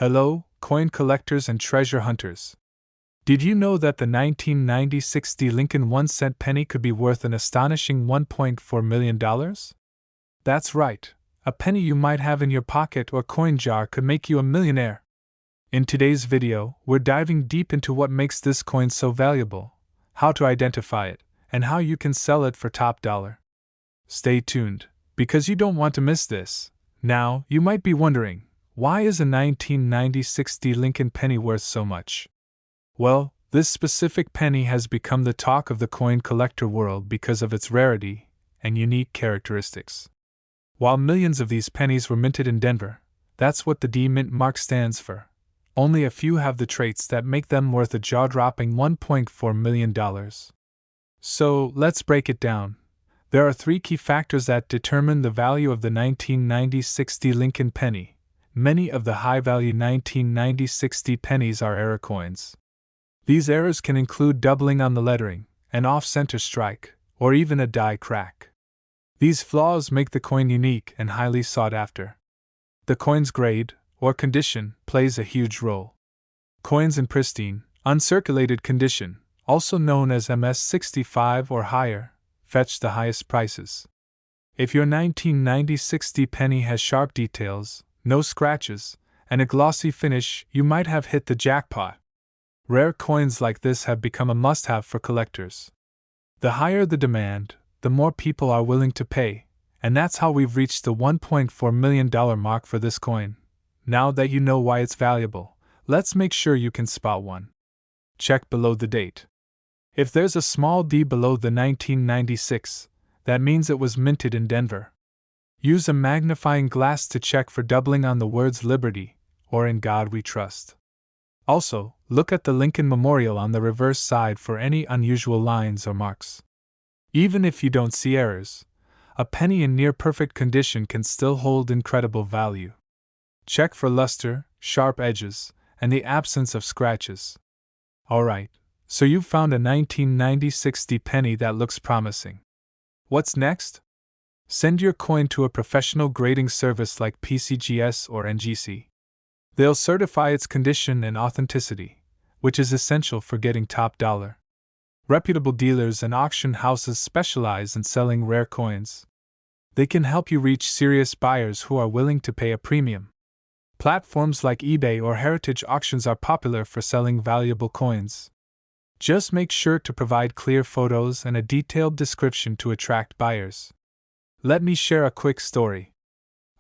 Hello, coin collectors and treasure hunters. Did you know that the 1990 Lincoln 1-cent penny could be worth an astonishing $1.4 million? That's right, a penny you might have in your pocket or coin jar could make you a millionaire. In today's video, we're diving deep into what makes this coin so valuable, how to identify it, and how you can sell it for top dollar. Stay tuned, because you don't want to miss this. Now, you might be wondering, why is a 1990 Lincoln penny worth so much? Well, this specific penny has become the talk of the coin collector world because of its rarity and unique characteristics. While millions of these pennies were minted in Denver, that's what the D Mint mark stands for. Only a few have the traits that make them worth a jaw-dropping $1.4 million. So, let's break it down. There are three key factors that determine the value of the 1990 Lincoln penny. Many of the high-value 1990 pennies are error coins. These errors can include doubling on the lettering, an off-center strike, or even a die crack. These flaws make the coin unique and highly sought after. The coin's grade, or condition, plays a huge role. Coins in pristine, uncirculated condition, also known as MS65 or higher, fetch the highest prices. If your 1990 penny has sharp details, no scratches, and a glossy finish, you might have hit the jackpot. Rare coins like this have become a must-have for collectors. The higher the demand, the more people are willing to pay, and that's how we've reached the $1.4 million mark for this coin. Now that you know why it's valuable, let's make sure you can spot one. Check below the date. If there's a small d below the 1996, that means it was minted in Denver. Use a magnifying glass to check for doubling on the words Liberty, or In God We Trust. Also, look at the Lincoln Memorial on the reverse side for any unusual lines or marks. Even if you don't see errors, a penny in near-perfect condition can still hold incredible value. Check for luster, sharp edges, and the absence of scratches. Alright, so you've found a 1990 penny that looks promising. What's next? Send your coin to a professional grading service like PCGS or NGC. They'll certify its condition and authenticity, which is essential for getting top dollar. Reputable dealers and auction houses specialize in selling rare coins. They can help you reach serious buyers who are willing to pay a premium. Platforms like eBay or Heritage Auctions are popular for selling valuable coins. Just make sure to provide clear photos and a detailed description to attract buyers. Let me share a quick story.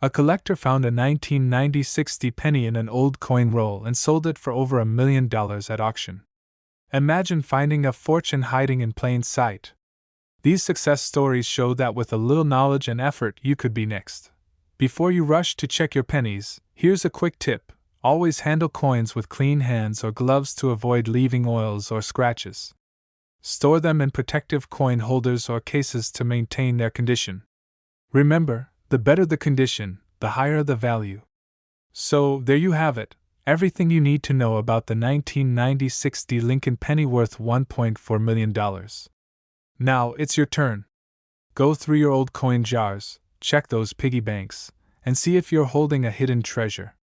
A collector found a 1990 penny in an old coin roll and sold it for over $1 million at auction. Imagine finding a fortune hiding in plain sight. These success stories show that with a little knowledge and effort, you could be next. Before you rush to check your pennies, here's a quick tip. Always handle coins with clean hands or gloves to avoid leaving oils or scratches. Store them in protective coin holders or cases to maintain their condition. Remember, the better the condition, the higher the value. So, there you have it, everything you need to know about the 1990 Lincoln penny worth $1.4 million. Now, it's your turn. Go through your old coin jars, check those piggy banks, and see if you're holding a hidden treasure.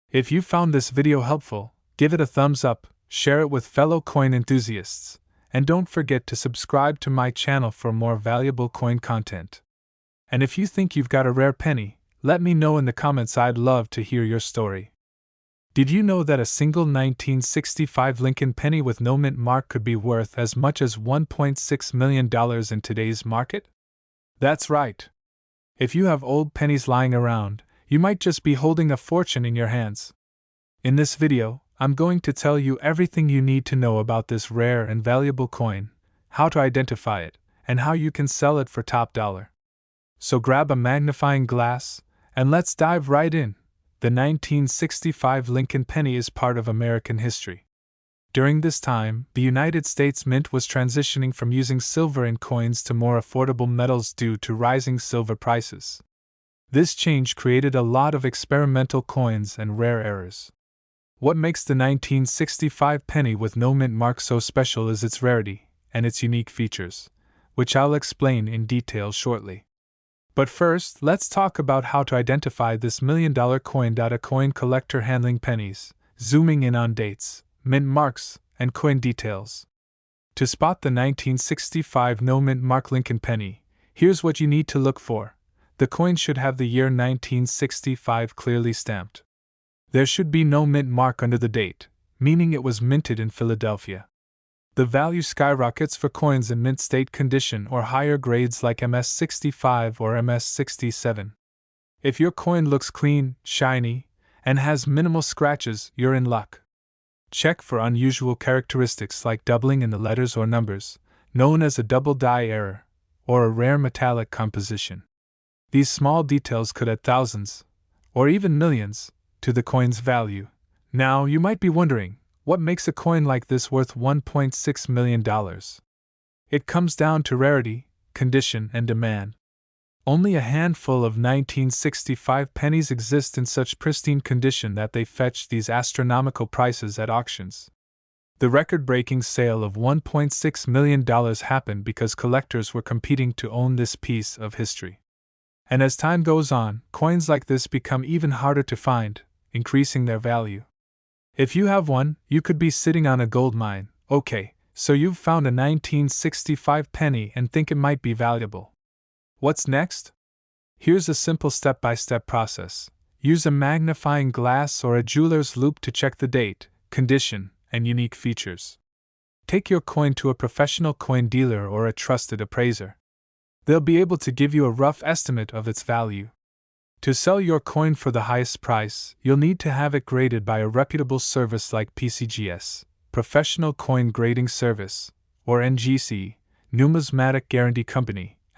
If you found this video helpful, give it a thumbs up, share it with fellow coin enthusiasts, and don't forget to subscribe to my channel for more valuable coin content. And if you think you've got a rare penny, let me know in the comments. I'd love to hear your story. Did you know that a single 1965 Lincoln penny with no mint mark could be worth as much as $1.6 million in today's market? That's right. If you have old pennies lying around, you might just be holding a fortune in your hands. In this video, I'm going to tell you everything you need to know about this rare and valuable coin, how to identify it, and how you can sell it for top dollar. So grab a magnifying glass, and let's dive right in. The 1965 Lincoln penny is part of American history. During this time, the United States Mint was transitioning from using silver in coins to more affordable metals due to rising silver prices. This change created a lot of experimental coins and rare errors. What makes the 1965 penny with no mint mark so special is its rarity and its unique features, which I'll explain in detail shortly. But first, let's talk about how to identify this $1,000,000 coin. A coin collector handling pennies, zooming in on dates, mint marks, and coin details. To spot the 1965 no mint mark Lincoln penny, here's what you need to look for. The coin should have the year 1965 clearly stamped. There should be no mint mark under the date, meaning it was minted in Philadelphia. The value skyrockets for coins in mint state condition or higher grades like MS65 or MS67. If your coin looks clean, shiny, and has minimal scratches, you're in luck. Check for unusual characteristics like doubling in the letters or numbers, known as a double die error, or a rare metallic composition. These small details could add thousands, or even millions, to the coin's value. Now, you might be wondering, what makes a coin like this worth $1.6 million? It comes down to rarity, condition, and demand. Only a handful of 1965 pennies exist in such pristine condition that they fetch these astronomical prices at auctions. The record-breaking sale of $1.6 million happened because collectors were competing to own this piece of history. And as time goes on, coins like this become even harder to find, increasing their value. If you have one, you could be sitting on a gold mine. Okay, so you've found a 1965 penny and think it might be valuable. What's next? Here's a simple step-by-step process. Use a magnifying glass or a jeweler's loupe to check the date, condition, and unique features. Take your coin to a professional coin dealer or a trusted appraiser. They'll be able to give you a rough estimate of its value. To sell your coin for the highest price, you'll need to have it graded by a reputable service like PCGS, Professional Coin Grading Service, or NGC, Numismatic Guarantee Company, ***.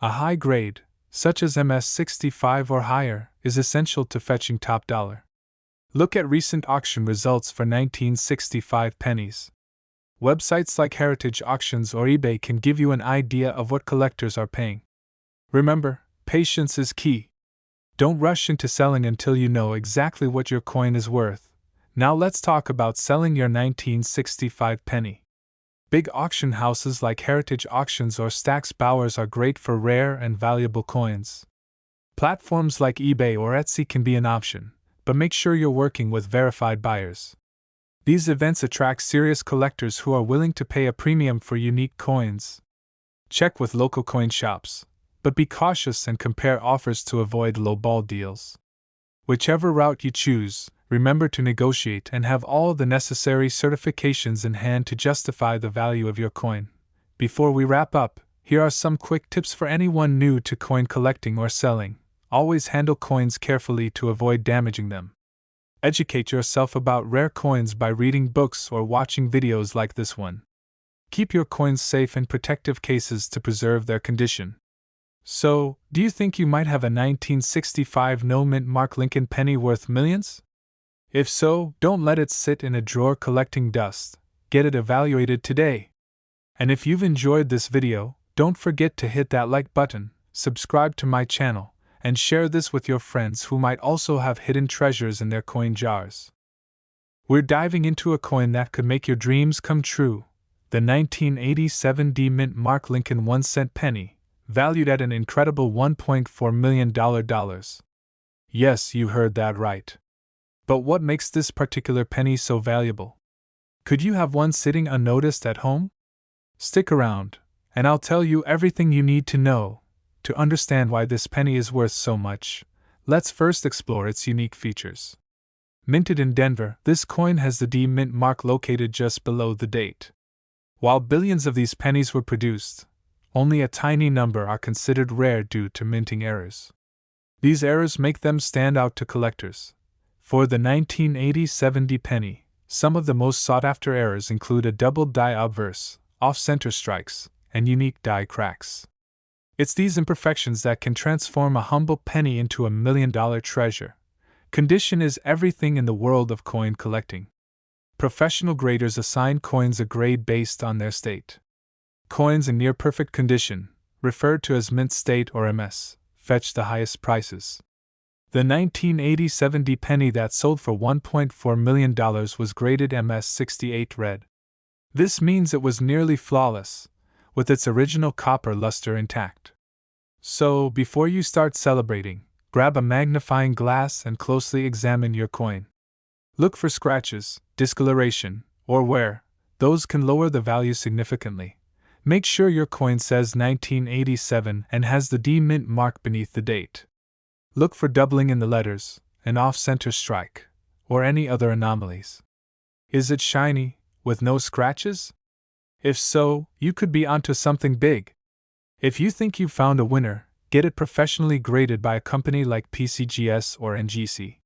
A high grade, such as MS65 or higher, is essential to fetching top dollar. Look at recent auction results for 1965 pennies. Websites like Heritage Auctions or eBay can give you an idea of what collectors are paying. Remember, patience is key. Don't rush into selling until you know exactly what your coin is worth. Now let's talk about selling your 1965 penny. Big auction houses like Heritage Auctions or Stack's Bowers are great for rare and valuable coins. Platforms like eBay or Etsy can be an option, but make sure you're working with verified buyers. These events attract serious collectors who are willing to pay a premium for unique coins. Check with local coin shops, but be cautious and compare offers to avoid lowball deals. Whichever route you choose, remember to negotiate and have all the necessary certifications in hand to justify the value of your coin. Before we wrap up, here are some quick tips for anyone new to coin collecting or selling. Always handle coins carefully to avoid damaging them. Educate yourself about rare coins by reading books or watching videos like this one. Keep your coins safe in protective cases to preserve their condition. So, do you think you might have a 1965 no mint mark Lincoln penny worth millions? If so, don't let it sit in a drawer collecting dust. Get it evaluated today. And if you've enjoyed this video, don't forget to hit that like button, subscribe to my channel, and share this with your friends who might also have hidden treasures in their coin jars. We're diving into a coin that could make your dreams come true, the 1987 D mint mark Lincoln 1-cent penny, valued at an incredible $1.4 million. Yes, you heard that right. But what makes this particular penny so valuable? Could you have one sitting unnoticed at home? Stick around, and I'll tell you everything you need to know to understand why this penny is worth so much. Let's first explore its unique features. Minted in Denver, this coin has the D mint mark located just below the date. While billions of these pennies were produced, only a tiny number are considered rare due to minting errors. These errors make them stand out to collectors. For the 1987 D penny, some of the most sought-after errors include a double die obverse, off-center strikes, and unique die cracks. It's these imperfections that can transform a humble penny into $1 million treasure. Condition is everything in the world of coin collecting. Professional graders assign coins a grade based on their state. Coins in near-perfect condition, referred to as mint state or MS, fetch the highest prices. The 1987 D penny that sold for $1.4 million was graded MS68 red. This means it was nearly flawless, with its original copper luster intact. So, before you start celebrating, grab a magnifying glass and closely examine your coin. Look for scratches, discoloration, or wear. Those can lower the value significantly. Make sure your coin says 1987 and has the D Mint mark beneath the date. Look for doubling in the letters, an off-center strike, or any other anomalies. Is it shiny, with no scratches? If so, you could be onto something big. If you think you've found a winner, get it professionally graded by a company like PCGS or NGC.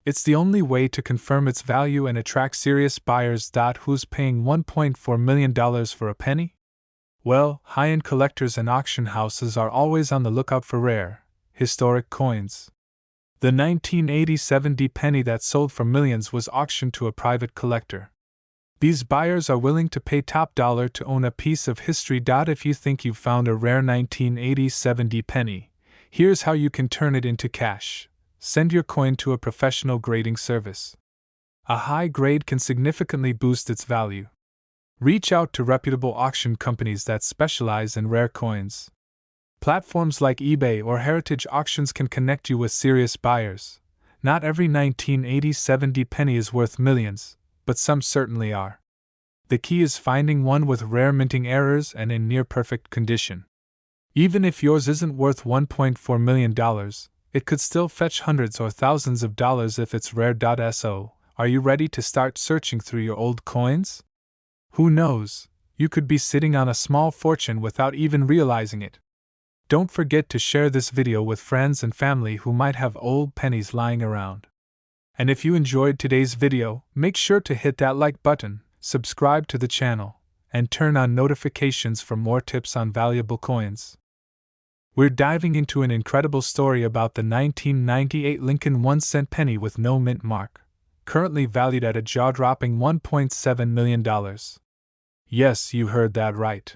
It's the only way to confirm its value and attract serious buyers. Who's paying $1.4 million for a penny? Well, high-end collectors and auction houses are always on the lookout for rare, historic coins. The 1987 D penny that sold for millions was auctioned to a private collector. These buyers are willing to pay top dollar to own a piece of history. If you think you've found a rare 1987 D penny, here's how you can turn it into cash. Send your coin to a professional grading service. A high grade can significantly boost its value. Reach out to reputable auction companies that specialize in rare coins. Platforms like eBay or Heritage Auctions can connect you with serious buyers. Not every 1987 D penny is worth millions, but some certainly are. The key is finding one with rare minting errors and in near-perfect condition. Even if yours isn't worth $1.4 million, it could still fetch hundreds or thousands of dollars if it's rare. So, are you ready to start searching through your old coins? Who knows, you could be sitting on a small fortune without even realizing it. Don't forget to share this video with friends and family who might have old pennies lying around. And if you enjoyed today's video, make sure to hit that like button, subscribe to the channel, and turn on notifications for more tips on valuable coins. We're diving into an incredible story about the 1998 Lincoln 1-cent penny with no mint mark, currently valued at a jaw-dropping $1.7 million. Yes, you heard that right.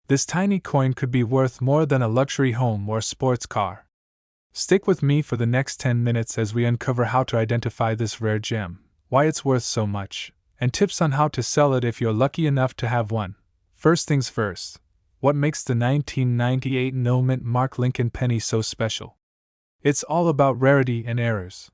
This tiny coin could be worth more than a luxury home or sports car. Stick with me for the next 10 minutes as we uncover how to identify this rare gem, why it's worth so much, and tips on how to sell it if you're lucky enough to have one. First things first, what makes the 1998 no mint mark Lincoln penny so special? It's all about rarity and errors.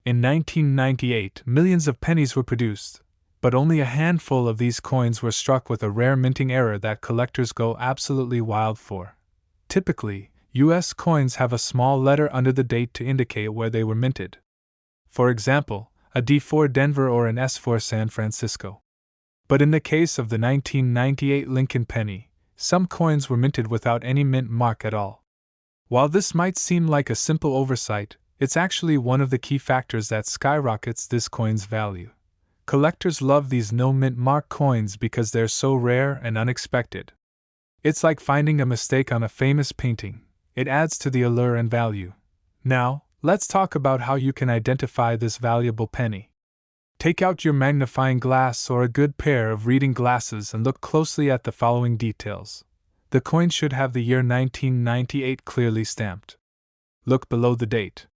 In 1998, millions of pennies were produced, but only a handful of these coins were struck with a rare minting error that collectors go absolutely wild for. Typically, U.S. coins have a small letter under the date to indicate where they were minted. For example, a D4 Denver or an S4 San Francisco. But in the case of the 1998 Lincoln penny, some coins were minted without any mint mark at all. While this might seem like a simple oversight, it's actually one of the key factors that skyrockets this coin's value. Collectors love these no mint mark coins because they're so rare and unexpected. It's like finding a mistake on a famous painting. It adds to the allure and value. Now, let's talk about how you can identify this valuable penny. Take out your magnifying glass or a good pair of reading glasses and look closely at the following details. The coin should have the year 1998 clearly stamped. Look below the date.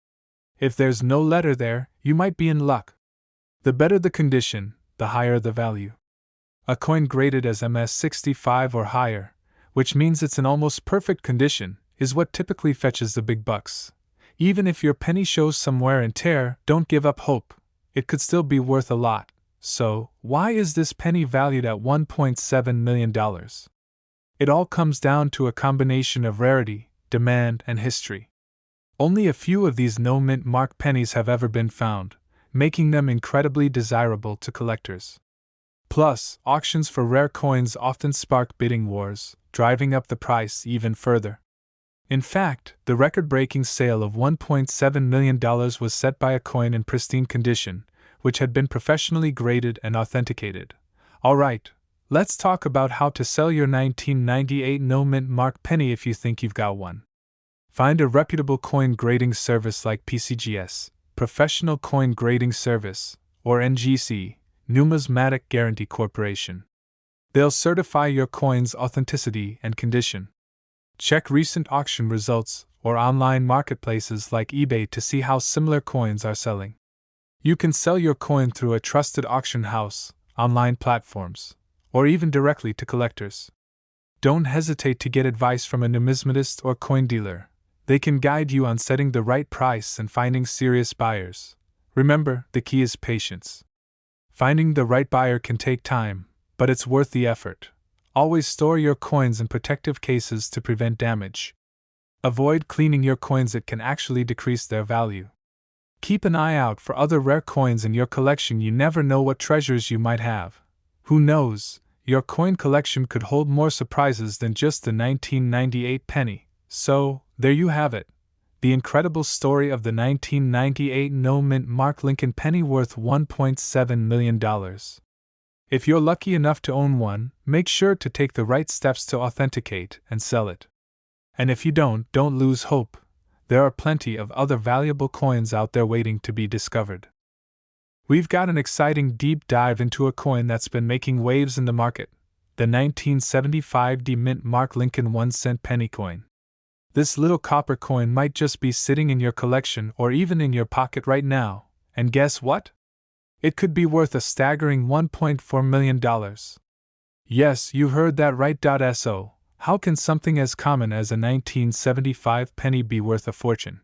If there's no letter there, you might be in luck. The better the condition, the higher the value. A coin graded as MS65 or higher, which means it's in almost perfect condition, is what typically fetches the big bucks. Even if your penny shows some wear and tear, don't give up hope. It could still be worth a lot. So, why is this penny valued at $1.7 million? It all comes down to a combination of rarity, demand, and history. Only a few of these no mint mark pennies have ever been found, making them incredibly desirable to collectors. Plus, auctions for rare coins often spark bidding wars, driving up the price even further. In fact, the record-breaking sale of $1.7 million was set by a coin in pristine condition, which had been professionally graded and authenticated. Alright, let's talk about how to sell your 1998 no mint mark penny if you think you've got one. Find a reputable coin grading service like PCGS, Professional Coin Grading Service, or NGC, Numismatic Guarantee Corporation. They'll certify your coin's authenticity and condition. Check recent auction results or online marketplaces like eBay to see how similar coins are selling. You can sell your coin through a trusted auction house, online platforms, or even directly to collectors. Don't hesitate to get advice from a numismatist or coin dealer. They can guide you on setting the right price and finding serious buyers. Remember, the key is patience. Finding the right buyer can take time, but it's worth the effort. Always store your coins in protective cases to prevent damage. Avoid cleaning your coins, it can actually decrease their value. Keep an eye out for other rare coins in your collection, you never know what treasures you might have. Who knows, your coin collection could hold more surprises than just the 1998 penny. So, there you have it. The incredible story of the 1998 no-mint mark Lincoln penny worth $1.7 million. If you're lucky enough to own one, make sure to take the right steps to authenticate and sell it. And if you don't lose hope. There are plenty of other valuable coins out there waiting to be discovered. We've got an exciting deep dive into a coin that's been making waves in the market, the 1975 mint mark Lincoln 1-cent penny coin. This little copper coin might just be sitting in your collection or even in your pocket right now, and guess what? It could be worth a staggering $1.4 million. Yes, you heard that right. So, how can something as common as a 1975 penny be worth a fortune?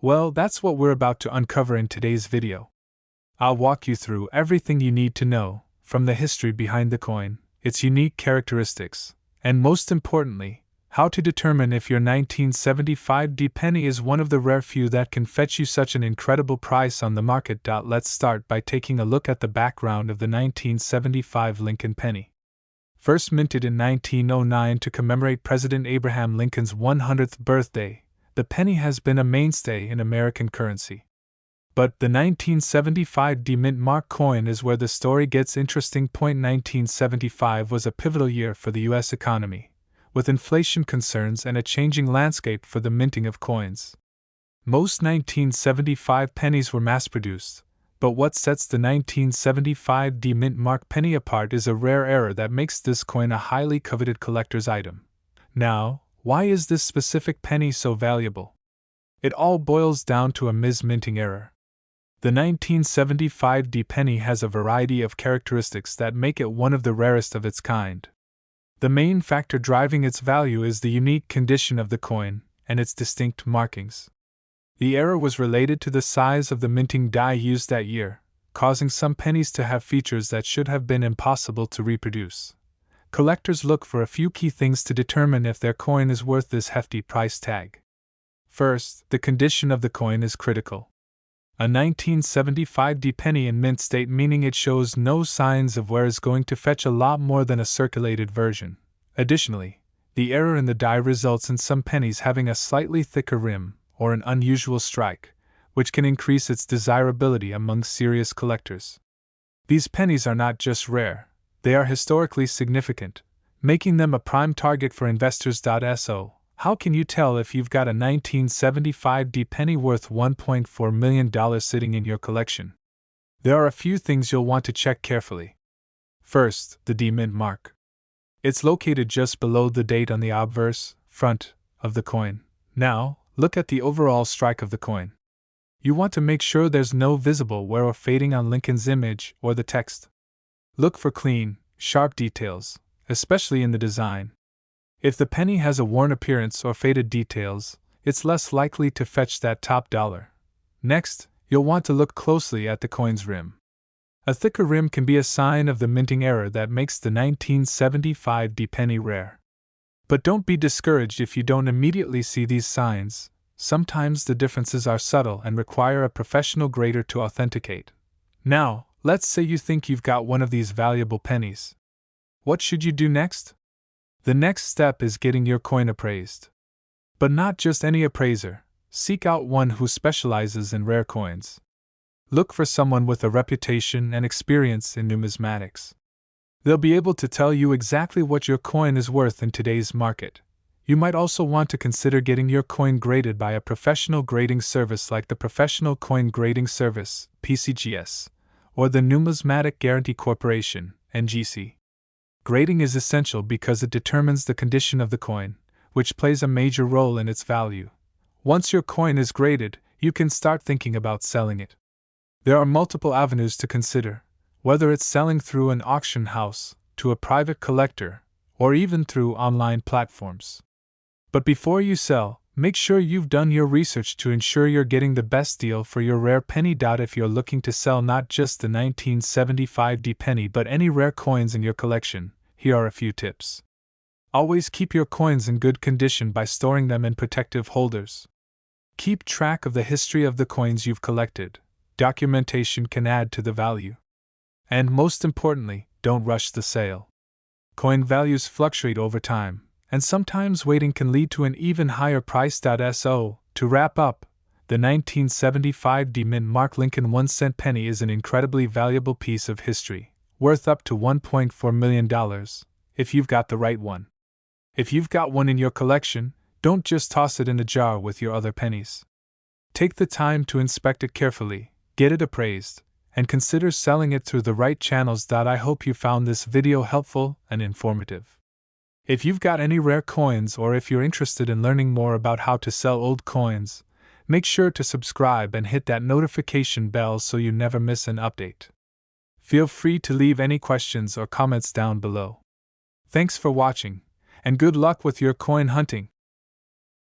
Well, that's what we're about to uncover in today's video. I'll walk you through everything you need to know, from the history behind the coin, its unique characteristics, and most importantly, how to determine if your 1975 penny is one of the rare few that can fetch you such an incredible price on the market. Let's start by taking a look at the background of the 1975 Lincoln penny. First minted in 1909 to commemorate President Abraham Lincoln's 100th birthday, the penny has been a mainstay in American currency. But the 1975 mint mark coin is where the story gets interesting. 1975 was a pivotal year for the U.S. economy, with inflation concerns and a changing landscape for the minting of coins. Most 1975 pennies were mass-produced, but what sets the 1975 mint mark penny apart is a rare error that makes this coin a highly coveted collector's item. Now, why is this specific penny so valuable? It all boils down to a mis-minting error. The 1975 penny has a variety of characteristics that make it one of the rarest of its kind. The main factor driving its value is the unique condition of the coin and its distinct markings. The error was related to the size of the minting die used that year, causing some pennies to have features that should have been impossible to reproduce. Collectors look for a few key things to determine if their coin is worth this hefty price tag. First, the condition of the coin is critical. A 1975 penny in mint state, meaning it shows no signs of wear, is going to fetch a lot more than a circulated version. Additionally, the error in the die results in some pennies having a slightly thicker rim, or an unusual strike, which can increase its desirability among serious collectors. These pennies are not just rare, they are historically significant, making them a prime target for investors. So, how can you tell if you've got a 1975 penny worth $1.4 million sitting in your collection? There are a few things you'll want to check carefully. First, the mint mark. It's located just below the date on the obverse front of the coin. Now, look at the overall strike of the coin. You want to make sure there's no visible wear or fading on Lincoln's image or the text. Look for clean, sharp details, especially in the design. If the penny has a worn appearance or faded details, it's less likely to fetch that top dollar. Next, you'll want to look closely at the coin's rim. A thicker rim can be a sign of the minting error that makes the 1975 penny rare. But don't be discouraged if you don't immediately see these signs. Sometimes the differences are subtle and require a professional grader to authenticate. Now, let's say you think you've got one of these valuable pennies. What should you do next? The next step is getting your coin appraised. But not just any appraiser. Seek out one who specializes in rare coins. Look for someone with a reputation and experience in numismatics. They'll be able to tell you exactly what your coin is worth in today's market. You might also want to consider getting your coin graded by a professional grading service like the Professional Coin Grading Service, PCGS, or the Numismatic Guarantee Corporation, NGC. Grading is essential because it determines the condition of the coin, which plays a major role in its value. Once your coin is graded, you can start thinking about selling it. There are multiple avenues to consider, whether it's selling through an auction house, to a private collector, or even through online platforms. But before you sell, make sure you've done your research to ensure you're getting the best deal for your rare penny. If you're looking to sell not just the 1975 D penny but any rare coins in your collection, here are a few tips. Always keep your coins in good condition by storing them in protective holders. Keep track of the history of the coins you've collected. Documentation can add to the value. And most importantly, don't rush the sale. Coin values fluctuate over time, and sometimes waiting can lead to an even higher price. To wrap up, the 1975 D Mint Mark Lincoln 1-cent penny is an incredibly valuable piece of history, worth up to $1.4 million, if you've got the right one. If you've got one in your collection, don't just toss it in a jar with your other pennies. Take the time to inspect it carefully, get it appraised, and consider selling it through the right channels. I hope you found this video helpful and informative. If you've got any rare coins or if you're interested in learning more about how to sell old coins, make sure to subscribe and hit that notification bell so you never miss an update. Feel free to leave any questions or comments down below. Thanks for watching, and good luck with your coin hunting.